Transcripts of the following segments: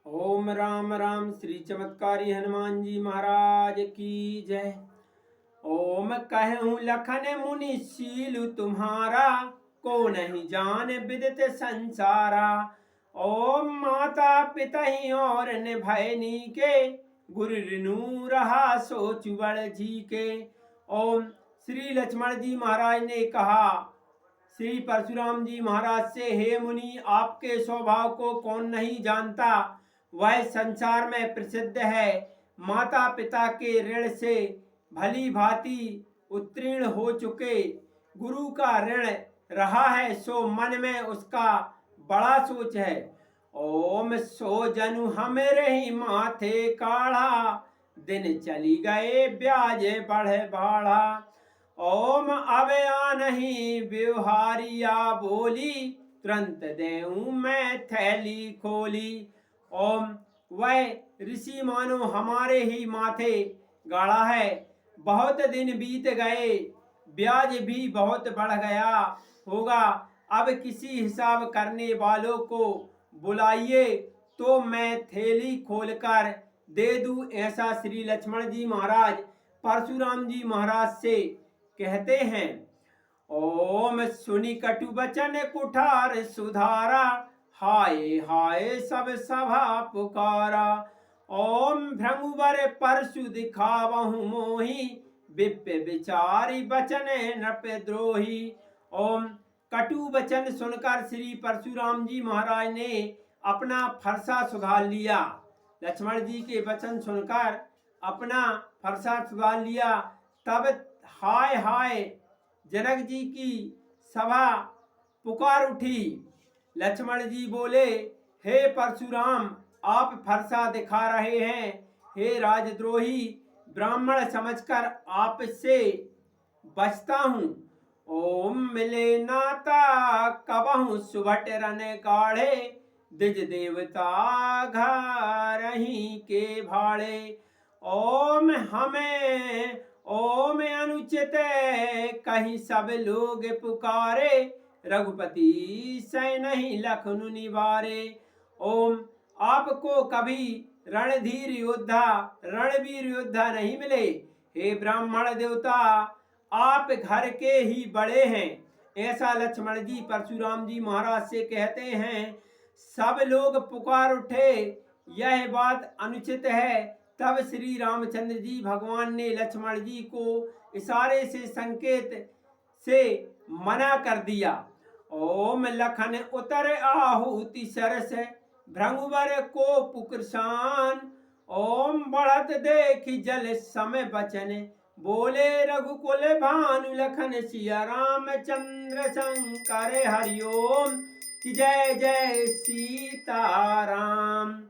ओम राम राम। श्री चमत्कारी हनुमान जी महाराज की जय। ओम कहूँ लखन मुनि शील तुम्हारा, को नहीं जान विदित संसारा। ओम माता पिता ही और भयनी के, गुरु रिनु रहा सोच बड़ जी के। ओम श्री लक्ष्मण जी महाराज ने कहा श्री परशुराम जी महाराज से, हे मुनि, आपके स्वभाव को कौन नहीं जानता। वह संसार में प्रसिद्ध है। माता पिता के ऋण से भली भांति उत्तीर्ण हो चुके, गुरु का ऋण रहा है सो मन में उसका बड़ा सोच है। ओम सो जनु हमेरे ही माथे काढ़ा, दिन चली गए ब्याज बढ़े भाड़ा। ओम अब नहीं व्यवहारिया बोली, तुरंत देऊं मैं थैली खोली। ओम वह ऋषि मानो हमारे ही माथे गाढ़ा है, बहुत दिन बीत गए, ब्याज भी बहुत बढ़ गया होगा। अब किसी हिसाब करने वालों को बुलाइए तो मैं थैली खोलकर दे दूं, ऐसा श्री लक्ष्मण जी महाराज परशुराम जी महाराज से कहते हैं। ओम सुनी कटु बचन कुठार सुधारा, हाय हाय सब सभा पुकारा। ओम भृंगुवर परशु दिखावहु मोही, विप्य विचारी बचन नृप द्रोही। ओम कटु वचन सुनकर श्री परशुराम जी महाराज ने अपना फरसा सुधार लिया। लक्ष्मण जी के वचन सुनकर अपना फरसा सुधार लिया। तब हाय हाय जनक जी की सभा पुकार उठी। लक्ष्मण जी बोले, हे परशुराम, आप फरसा दिखा रहे हैं। हे राजद्रोही, ब्राह्मण समझकर आपसे बचता हूँ। ओम मिले नाता कबहु सुभट रन गाढ़े, द्विज देवता घरही के भाड़े। ओम हमें ओम अनुचित कहीं सब लोग पुकारे, रघुपति सै नहीं लखनु निवारे। ओम आपको कभी रणधीर योद्धा रणवीर योद्धा नहीं मिले। हे ब्राह्मण देवता, आप घर के ही बड़े हैं, ऐसा लक्ष्मण जी परशुराम जी महाराज से कहते हैं। सब लोग पुकार उठे, यह बात अनुचित है। तब श्री रामचंद्र जी भगवान ने लक्ष्मण जी को इशारे से संकेत से मना कर दिया। ओम लखन उतर आहुति सरस, भृंगुवर को पुकृशान। ओम बढ़त देखी जल समय बचन, बोले रघुकुल भानु लखन सिया रामचंद्र शंकर हरिओम। जय जय सीताराम।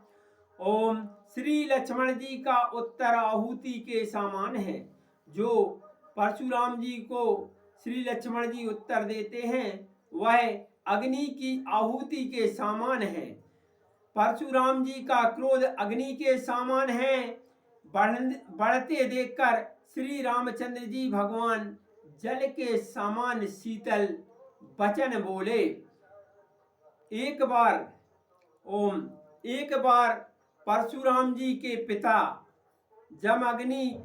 ओम श्री लक्ष्मण जी का उत्तर आहुति के समान है। जो परशुराम जी को श्री लक्ष्मण जी उत्तर देते हैं वह अग्नि की आहुति के समान है। परशुराम जी का क्रोध अग्नि के समान है। बढ़ते देखकर श्री रामचंद्र जी भगवान जल के समान शीतल वचन बोले। एक बार परशुराम जी के पिता जमअग्नि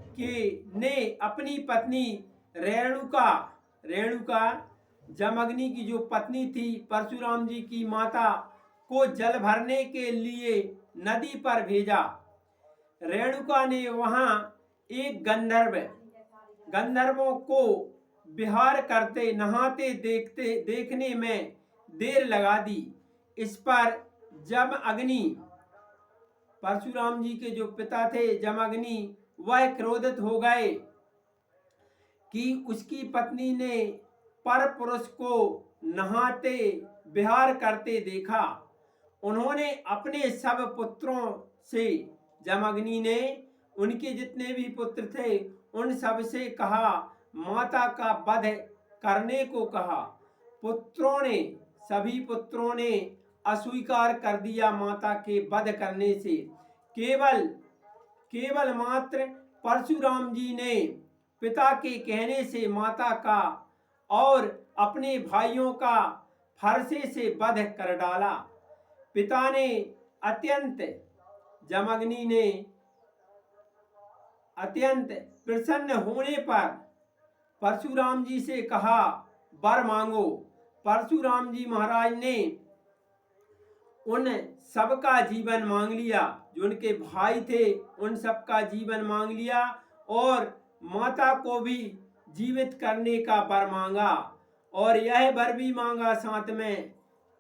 ने अपनी पत्नी रेणुका जमअग्नि की जो पत्नी थी परशुराम जी की माता को जल भरने के लिए नदी पर भेजा। रेणुका ने वहां एक गंधर्वों को विहार करते नहाते देखने में देर लगा दी। इस पर जमअग्नि, परशुराम जी के जो पिता थे जमअग्नि, वह क्रोधित हो गए कि उसकी पत्नी ने पर पुरुष को नहाते विहार करते देखा। उन्होंने अपने सब पुत्रों से, जमअग्नि ने उनके जितने भी पुत्र थे उन सब से कहा, माता का वध करने को कहा। सभी पुत्रों ने अस्वीकार कर दिया माता के वध करने से। केवल मात्र परशुराम जी ने पिता के कहने से माता का और अपने भाइयों का फरसे से वध कर डाला। पिता ने अत्यंत जमदग्नि ने अत्यंत प्रसन्न होने पर परशुराम जी से कहा, वर मांगो। परशुराम जी महाराज ने उन सबका जीवन मांग लिया, जो उनके भाई थे उन सबका जीवन मांग लिया, और माता को भी जीवित करने का वर मांगा, और यह वर भी मांगा साथ में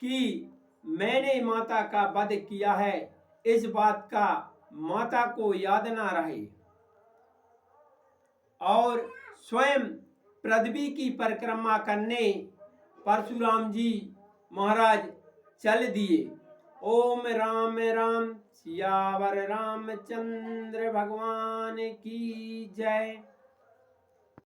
कि मैंने माता का वध किया है, इस बात का माता को याद ना रहे। और स्वयं पृथ्वी की परिक्रमा करने परशुराम जी महाराज चल दिए। ओम राम राम सियावर रामचंद्र भगवान की जय।